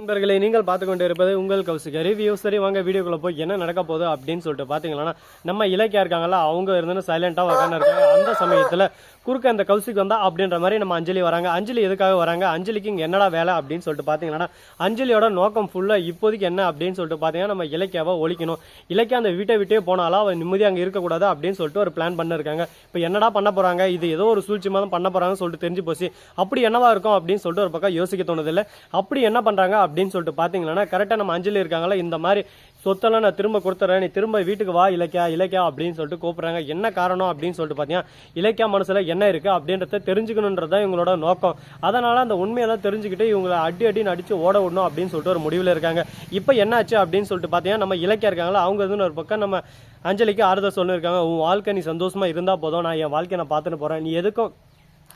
நண்பர்களை நீங்கள் பார்த்து கொண்டு இருப்பது உங்கள் கௌசிக் ரிவ்யூ. சரி வாங்க வீடியோக்குள்ள போய் என்ன நடக்க போகுது அப்படின்னு சொல்லிட்டு பார்த்தீங்கன்னா, நம்ம இலக்கியா இருக்காங்களா, அவங்க இருந்து சைலண்டாக உட்காந்து இருக்காங்க. அந்த சமயத்தில் குறுக்க அந்த கௌசிக் வந்தா அப்படின்ற மாதிரி நம்ம அஞ்சலி வராங்க. அஞ்சலி எதுக்காக வராங்க, அஞ்சலிக்கு இங்கே என்னடா வேலை அப்படின்னு சொல்லிட்டு பார்த்தீங்கன்னா, அஞ்சலியோட நோக்கம் ஃபுல்லாக இப்போதைக்கு என்ன அப்படின்னு சொல்லிட்டு பார்த்தீங்கன்னா, நம்ம இலக்கியாவை ஒழிக்கணும். இலக்கியா அந்த வீட்டை விட்டே போனாலும் அவன் நிம்மதியாக அங்கே இருக்கக்கூடாது அப்படின்னு சொல்லிட்டு ஒரு பிளான் பண்ணிருக்காங்க. இப்போ என்னடா பண்ண போறாங்க, இது ஏதோ ஒரு சூழ்ச்சி மாதிரி பண்ண போறாங்கன்னு சொல்லிட்டு தெரிஞ்சு போச்சு. அப்படி என்னவா இருக்கும் அப்படின்னு சொல்லிட்டு ஒரு பக்கம் யோசிக்க தோணுதில்லை. அப்படி என்ன பண்றாங்க அப்படின்னு சொல்லிட்டு பாத்தீங்கன்னா, கரெக்டா நம்ம அஞ்சலி இருக்காங்களா, இந்த மாதிரி சொத்தெல்லாம் நான் திரும்ப கொடுத்துறேன், நீ திரும்ப வீட்டுக்கு வா இலக்கியா இலக்கியா அப்படின்னு சொல்லிட்டு கூப்பிடுறாங்க. என்ன காரணம் அப்படின்னு சொல்லிட்டு பாத்தீங்கன்னா, இலக்கியா மனசுல என்ன இருக்கு அப்படின்றத தெரிஞ்சுக்கணுன்றதான் இவங்களோட நோக்கம். அதனால அந்த உண்மையெல்லாம் தெரிஞ்சுக்கிட்டு இவங்களை அடின்னு அடிச்சு ஓட விடணும் அப்படின்னு சொல்லிட்டு ஒரு முடிவில் இருக்காங்க. இப்போ என்னாச்சு அப்படின்னு சொல்லிட்டு பாத்தீங்கன்னா, நம்ம இலக்கியா இருக்காங்களா, அவங்க ஒரு பக்கம் நம்ம அஞ்சலிக்கு ஆறுதல் சொல்லியிருக்காங்க. உன் வாழ்க்கை நீ சந்தோஷமா இருந்தா போதும், நான் என் வாழ்க்கையை நான் பார்த்துட்டு போறேன், நீ எதுக்கும்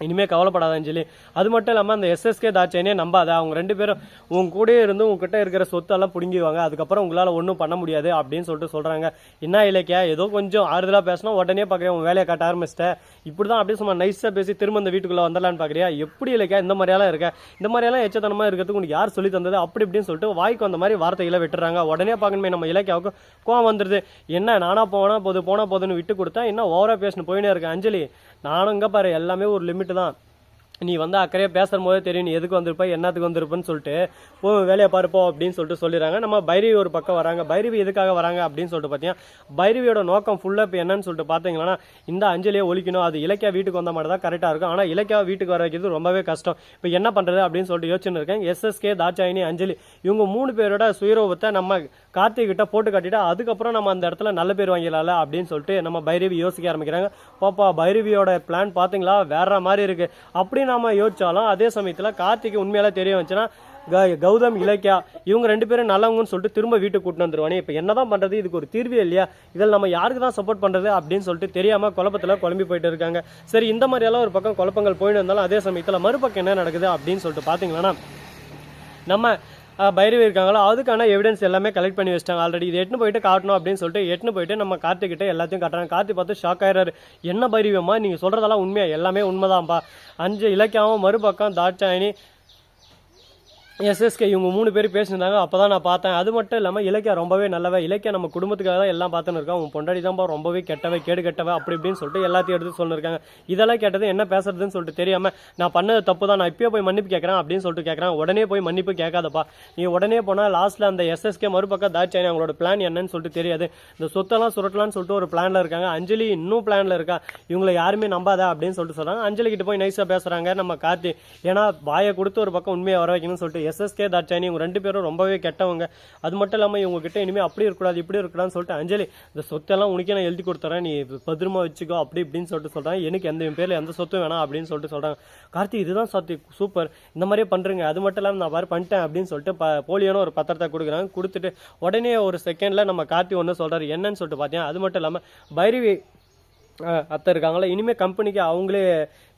இனிமேல் கவலைப்படாதான்னு சொல்லி. அது மட்டும் இல்லாமல் அந்த எஸ்எஸ்கே தாட்சாயினே நம்பாத, அவங்க ரெண்டு பேரும் உங்க கூடயே இருந்து உங்ககிட்ட இருக்கிற சொத்தெல்லாம் பிடுங்கிடுவாங்க, அதுக்கப்புறம் உங்களால் ஒன்றும் பண்ண முடியாது அப்படின்னு சொல்லிட்டு சொல்கிறாங்க. என்ன இலக்கியா ஏதோ கொஞ்சம் ஆறுதலாக பேசினா உடனே பார்க்குறேன் உன் வேலையை காட்ட ஆரம்பிச்சிட்டேன், இப்படி தான் அப்படியே சும்மா நைஸாக பேசி திரும்ப இந்த வீட்டுக்குள்ளே வந்துடலான்னு பார்க்குறியா, எப்படி இலக்கியா இந்த மாதிரியெல்லாம் இருக்க, இந்த மாதிரியெல்லாம் எச்சத்தனமாக இருக்கிறதுக்கு உனக்கு யார் சொல்லி தந்தது அப்படி இப்படின்னு சொல்லிட்டு வாய்க்கு வந்த மாதிரி வார்த்தைகளை விட்டுறாங்க. உடனே பார்க்கணுமே நம்ம இலக்கியாவுக்கு கோவம் வந்துடுது. என்ன நானா போனா போதுன்னு விட்டு கொடுத்தா என்ன ஓவரா பேசணும் போயினே இருக்கேன். அஞ்சலி நானும் இங்கே பாரு எல்லாமே ஒரு லிமிட் தான், நீ வந்து அக்கறையாக பேசுகிற போதே தெரியும் நீ எதுக்கு வந்திருப்ப என்னத்துக்கு வந்திருப்பன்னு சொல்லிட்டு போ வேலையை பார்ப்போம் அப்படின்னு சொல்லிட்டு சொல்லிடுறாங்க. நம்ம பைரவி ஒரு பக்கம் வராங்க. பைரவி எதுக்காக வராங்க அப்படின்னு சொல்லிட்டு பார்த்தீங்கன்னா, பைரவியோட நோக்கம் ஃபுல்லாக இப்போ என்னன்னு சொல்லிட்டு பார்த்தீங்கன்னா, இந்த அஞ்சலியை ஒழிக்கணும், அது இலக்கியா வீட்டுக்கு வந்த மாதிரி தான் கரெக்டாக இருக்கும். ஆனால் இலக்கியா வீட்டுக்கு வர வைக்கிறது ரொம்பவே கஷ்டம். இப்போ என்ன பண்ணுறது அப்படின்னு சொல்லிட்டு யோசிச்சுன்னு இருக்கேன். எஸ்எஸ்கே தாட்சாயினி அஞ்சலி இவங்க 3 பேரோட சுயரூபத்தை நம்ம கார்த்திக் கிட்ட போட்டு காட்டிட்டு அதுக்கப்புறம் நம்ம அந்த இடத்துல நல்ல பேர் வாங்கிடலாம்ல அப்படின்னு சொல்லிட்டு நம்ம பைரவி யோசிக்க ஆரம்பிக்கிறாங்க. பாப்பா பைரவியோட பிளான் பார்த்தீங்களா வேற மாதிரி இருக்கு அப்படி நாம யோசிச்சாலும் அதே சமயத்தில் கார்த்திக் உண்மையால தெரிய வந்துச்சுன்னா கௌதம் இலக்கியா இவங்க 2 பேரும் நல்லவங்கன்னு சொல்லிட்டு திரும்ப வீட்டுக்கு கூட்டு வந்துருவானே. இப்போ என்னதான் பண்றது, இதுக்கு ஒரு தீர்வே இல்லையா, இதில் நம்ம யாருக்கு தான் சப்போர்ட் பண்றது அப்படின்னு சொல்லிட்டு தெரியாம குழப்பத்தில் குழம்பி போயிட்டு இருக்காங்க. சரி இந்த மாதிரியெல்லாம் ஒரு பக்கம் குழப்பங்கள் போயிட்டு இருந்தாலும் அதே சமயத்தில் மறுபக்கம் என்ன நடக்குது அப்படின்னு சொல்லிட்டு பார்த்தீங்கன்னா, நம்ம பைரவி இருக்காங்களோ அதுக்கான எவிடன்ஸ் எல்லாமே கலெக்ட் பண்ணி வச்சிட்டாங்க ஆல்ரெடி. இது எட்டுன்னு போயிட்டு காட்டணும் அப்படின்னு சொல்லிட்டு எட்டுன்னு போயிட்டு நம்ம கார்த்திக் கிட்ட எல்லாத்தையும் காட்டுறாங்க. கார்த்திக் பார்த்து ஷாக் ஆயிடுறாரு. என்ன பைரவியம்மா நீங்க சொல்றதெல்லாம் உண்மையா, எல்லாமே உண்மைதான்ப்பா. 5 இலக்கியாவும் மறுபக்கம் தாட்சாயினி எஸ்எஸ்கே இவங்க 3 பேர் பேசியிருந்தாங்க. அப்போதான் நான் பார்த்தேன். அது மட்டும் இல்லாமல் இலக்கியா ரொம்பவே நல்லவ, இலக்கியா நம்ம குடும்பத்துக்காக தான் எல்லாம் பார்த்துன்னு இருக்கோம், உன் பொண்டாடி தான்ப்பா ரொம்பவே கெட்டவை கேடு கெட்டவை அப்படி இப்படின்னு சொல்லிட்டு எல்லாத்தையும் எடுத்து சொல்லியிருக்காங்க. இதெல்லாம் கேட்டது என்ன பேசுறதுன்னு சொல்லிட்டு தெரியாமல் நான் பண்ணது தப்பு தான், நான் இப்பயே போய் மன்னிப்பு கேட்குறேன் அப்படின்னு சொல்லிட்டு கேட்குறேன். உடனே போய் மன்னிப்பு கேட்காதப்பா, நீ உடனே போனால் லாஸ்ட்டில் அந்த எஸ்எஸ்கே மறுபக்கம் தாட்சாயினி அவங்களோட பிளான் என்னன்னு சொல்லிட்டு தெரியாது, இந்த சொத்தெல்லாம் சுரட்டலான்னு சொல்லிட்டு ஒரு பிளானில் இருக்காங்க. அஞ்சலி இன்னும் பிளானில் இருக்கா, இவங்களை யாருமே நம்பாத அப்படின்னு சொல்லிட்டு சொல்கிறாங்க. அஞ்சலி கிட்ட போய் நைஸாக பேசுகிறாங்க நம்ம கார்த்தி. ஏன்னா வாயை கொடுத்து ஒரு பக்கம் உண்மையை வர வைக்கணும்னு சொல்லிட்டு எஸ்எஸ்கே தாட்சாயினி இவங்க 2 பேரும் ரொம்பவே கெட்டவங்க, அது மட்டும் இல்லாமல் இவங்க கிட்ட இனிமேல் அப்படி இருக்கக்கூடாது இப்படி இருக்கக்கூடாதுன்னு சொல்லிட்டு அஞ்சலி இந்த சொத்தெல்லாம் உனக்கே நான் எழுதி கொடுத்துறேன், நீ பத்திரமா வச்சுக்கோ அப்படி இப்படின்னு சொல்லிட்டு சொல்கிறாங்க. எனக்கு எந்த பேரில் எந்த சொத்தும் வேணாம் அப்படின்னு சொல்லிட்டு சொல்கிறாங்க. கார்த்தி இதுதான் சத்தி சூப்பர், இந்த மாதிரியே பண்ணுறேங்க, அது மட்டும் இல்லாமல் நான் பாரு பண்ணிட்டேன் அப்படின்னு சொல்லிட்டு போலியான ஒரு பத்திரத்தை கொடுக்குறாங்க. கொடுத்துட்டு உடனே ஒரு செகண்டில் நம்ம கார்த்தி ஒன்று சொல்கிறாரு. என்னன்னு சொல்லிட்டு பார்த்தீங்கன்னா, அது மட்டும் இல்லாமல் பைரவி அத்தை இருக்காங்களா, இனிமேல் கம்பெனிக்கு அவங்களே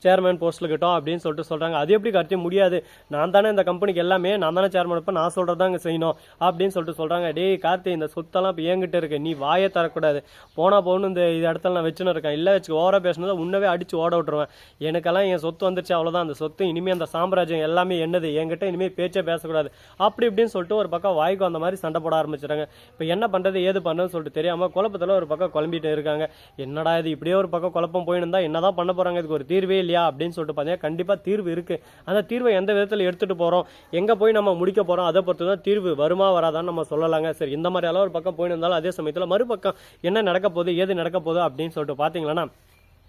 சேர்மேன் போஸ்ட்டில் கிட்டோம் அப்படின்னு சொல்லிட்டு சொல்கிறாங்க. அது எப்படி கார்த்தி முடியாது, நான் தானே இந்த கம்பெனிக்கு எல்லாமே, நான் தானே சேர்மன், இப்போ நான் சொல்கிறது இங்கே செய்யணும் அப்படின்னு சொல்லிட்டு சொல்கிறாங்க. டேய் கார்த்தி இந்த சொத்தெல்லாம் இப்போ என்கிட்ட இருக்கு, நீ வாயை தரக்கூடாது, போனால் போகணும் இந்த இடத்துல நான் வச்சுன்னு இருக்கேன், இல்லை வச்சு ஓவராக பேசினதை உன்னவே அடித்து ஓட விட்டுருவேன், எனக்கெல்லாம் என் சொத்து வந்துருச்சு அவ்வளோதான், அந்த சொத்து இனிமேல் அந்த சாம்ராஜ்யம் எல்லாமே என்னது, என்கிட்ட இனிமேல் பேச்சே பேசக்கூடாது அப்படி இப்படின்னு சொல்லிட்டு ஒரு பக்கம் வாய்க்கு அந்த மாதிரி சண்டை போட ஆரம்பிச்சிடுறாங்க. இப்போ என்ன பண்ணுறது ஏது பண்ணுறதுன்னு சொல்லிட்டு தெரியாமல் குழப்பத்தில் ஒரு பக்கம் குழம்பிட்டு இருக்காங்க. என்னடா இது இப்படியே ஒரு பக்கம் குழப்பம் போயிருந்தா என்னதான் பண்ண போகிறாங்க, இதுக்கு ஒரு தீர்வே இல்லையா அப்படின்னு சொல்லிட்டு பார்த்தீங்கன்னா, கண்டிப்பாக தீர்வு இருக்கு. அந்த தீர்வை எந்த விதத்தில் எடுத்துட்டு போறோம், எங்க போய் நம்ம முடிக்க போறோம், அதை பொறுத்து தான் தீர்வு வருமா வராதான்னு நம்ம சொல்லலாங்க. சரி இந்த மாதிரி எல்லாம் ஒரு பக்கம் போயிருந்தாலும் அதே சமயத்தில் மறுபக்கம் என்ன நடக்க போகுது ஏது நடக்க போகுது அப்படின்னு சொல்லிட்டு பார்த்தீங்கன்னா,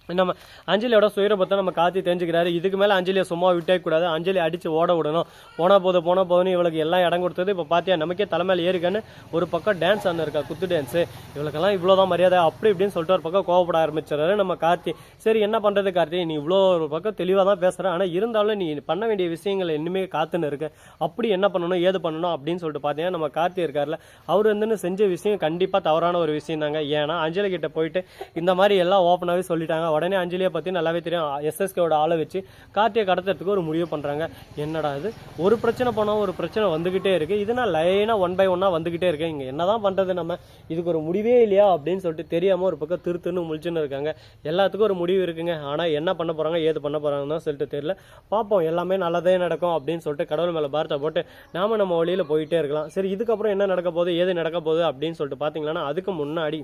நம்ம அஞ்சலியோட சுயரூபத்தை நம்ம கார்த்தி தெரிஞ்சுக்கிறாரு. இதுக்கு மேலே அஞ்சலியை சும்மா விட்டே கூடாது, அஞ்சலி அடித்து ஓட விடணும், போன போதுன்னு இவளுக்கு எல்லாம் இடம் கொடுத்தது. இப்போ பார்த்தியா நமக்கே தலைமையில் ஏறிக்கான்னு ஒரு பக்கம் டான்ஸ் ஆன இருக்கா, குத்து டான்ஸு, இவளுக்கெல்லாம் இவ்வளோதான் மரியாதை அப்படி இப்படின்னு சொல்லிட்டு ஒரு பக்கம் கோவப்பட ஆரம்பிச்சிடறாரு நம்ம கார்த்தி. சரி என்ன பண்ணுறது கார்த்தி, நீ இவ்வளோ ஒரு பக்கம் தெளிவாக தான் பேசுகிற, ஆனால் இருந்தாலும் நீ பண்ண வேண்டிய விஷயங்கள் இன்னுமே காத்துன்னு இருக்கு, அப்படி என்ன பண்ணணும் ஏது பண்ணணும் அப்படின்னு சொல்லிட்டு பார்த்தீங்கன்னா, நம்ம கார்த்தி இருக்கார்ல, அவர் வந்து செஞ்ச விஷயம் கண்டிப்பாக தவறான ஒரு விஷயம் தாங்க. ஏன்னா அஞ்சலி கிட்ட போயிட்டு இந்த மாதிரி எல்லாம் ஓப்பனாகவே சொல்லிட்டாங்க, உடனே அஞ்சலியை பற்றி நல்லாவே தெரியும். எஸ்எஸ்கேவோட ஆளை வச்சு கார்த்தியை கடத்துறதுக்கு ஒரு முடிவு பண்ணுறாங்க. என்னடா இது, ஒரு பிரச்சனை போனால் ஒரு பிரச்சனை வந்துக்கிட்டே இருக்குது, இதுனா லைனாக 1 by 1 வந்துக்கிட்டே இருக்கு, இங்கே என்ன தான் பண்ணுறது, நம்ம இதுக்கு ஒரு முடிவே இல்லையா அப்படின்னு சொல்லிட்டு தெரியாமல் ஒரு பக்கம் திருத்துன்னு முழிச்சுன்னு இருக்காங்க. எல்லாத்துக்கும் ஒரு முடிவு இருக்குங்க, ஆனால் என்ன பண்ண போகிறாங்க ஏது பண்ண போகிறாங்கன்னு தான் சொல்லிட்டு தெரியல. பார்ப்போம், எல்லாமே நல்லதே நடக்கும் அப்படின்னு சொல்லிட்டு கடவுள் மேலே பாரத்தை போட்டு நம்ம வழியில் போயிட்டே இருக்கலாம். சரி, இதுக்கப்புறம் என்ன நடக்க போகுது ஏது நடக்க போகுது அப்படின்னு சொல்லிட்டு பார்த்தீங்கன்னா, அதுக்கு முன்னாடி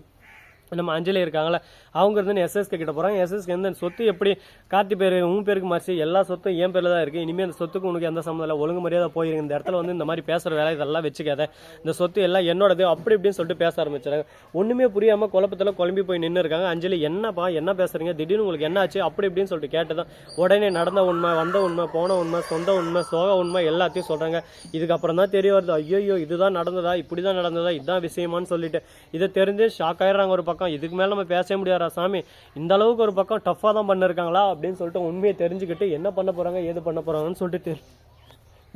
நம்ம அஞ்சலி இருக்காங்களே, அவங்க இருந்து எஸ்எஸ்கே கிட்ட போகிறாங்க. எஸ்எஸ்கே வந்து சொத்து எப்படி கார்த்தி பேர் உன் பேருக்கு மாறிச்சு, எல்லா சொத்தும் என் பேரில் தான் இருக்குது, இனிமேல் அந்த சொத்துக்கு உனக்கு எந்த சம்மந்தம் இல்லை, ஒழுங்கு மரியாதை போயிருங்க, இந்த இடத்துல வந்து இந்த மாதிரி பேசுகிற வேலை இதெல்லாம் வச்சுக்காத, இந்த சொத்து எல்லாம் என்னோடது அப்படி இப்படின்னு சொல்லிட்டு பேச ஆரம்பிச்சாங்க. ஒன்றுமே புரியாமல் குழப்பத்தில் குழம்பி போய் நின்று இருக்காங்க. அஞ்சலி, என்னப்பா என்ன பேசுறீங்க, திடீர்னு உங்களுக்கு என்ன ஆச்சு அப்படி இப்படின்னு சொல்லிட்டு கேட்டதான் உடனே நடந்த உண்மை, வந்த உண்மை, போன உண்மை, சொந்த உண்மை, சோக உண்மை எல்லாத்தையும் சொல்கிறாங்க. இதுக்கப்புறம் தான் தெரிய வருது, ஐயோ இதுதான் நடந்ததா, இப்படி தான் நடந்ததா, இதுதான் விஷயமான்னு சொல்லிட்டு இதை தெரிஞ்சு ஷாக் ஆயிடுறாங்க. ஒரு பக்கம் இதுக்கு மேல நம்ம பேச முடியாதா சாமி, இந்த அளவுக்கு ஒரு பக்கம் டஃபா தான் பண்ணிருக்காங்களா அப்படின்னு சொல்லிட்டு உண்மையை தெரிஞ்சுக்கிட்டு என்ன பண்ண போறாங்க ஏது பண்ண போறாங்கன்னு சொல்லிட்டு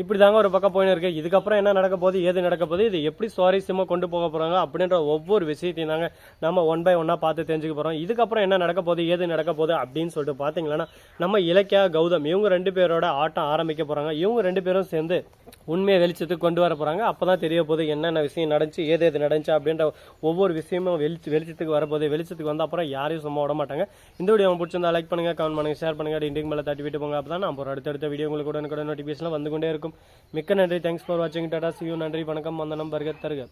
இப்படி தாங்க ஒரு பக்கம் போயின்னு இருக்கு. இதுக்கப்புறம் என்ன நடக்க போகுது ஏது நடக்க போகுது, இது எப்படி சுவாரஸ்யமாக கொண்டு போக போகிறாங்க அப்படின்ற ஒவ்வொரு விஷயத்தையும் தாங்க நம்ம 1 by 1 பார்த்து தெரிஞ்சுக்க போகிறோம். இதுக்கப்புறம் என்ன நடக்க போகுது ஏது நடக்க போகுது அப்படின்னு சொல்லிட்டு பார்த்தீங்கன்னா, நம்ம இலக்கியா கௌதம் இவங்க 2 பேரோட ஆட்டம் ஆரம்பிக்க போகிறாங்க. இவங்க 2 பேரும் சேர்ந்து உண்மையை வெளிச்சத்துக்கு கொண்டு வர போகிறாங்க. அப்போ தான் தெரிய போகுது என்னென்ன விஷயம் நடந்துச்சு ஏது நடந்துச்சு அப்படின்ற ஒவ்வொரு விஷயமும் வெளிச்சத்துக்கு வரப்போகுது. வெளிச்சத்துக்கு வந்த அப்புறம் யாரையும் சும்மா விட மாட்டாங்க. இந்த வீடியோ பிடிச்சிருந்தா லைக் பண்ணுங்கள், கமெண்ட் பண்ணுங்கள், ஷேர் பண்ணுங்கள், இன்றைக்கு மேலே தட்டி விட்டு போங்க. அப்போ தான் நான் ஒரு அடுத்தடுத்த வீடியோ உங்களுக்கு உடனுக்குடன் நோட்டிஃபிகேஷன் வந்து கொண்டே இருக்கும். மிக்க நன்றி, தேங்க்ஸ் ஃபார் வாட்சிங், டாடா, see you, நன்றி, வணக்கம், வந்தனம், பர்கர் தருக.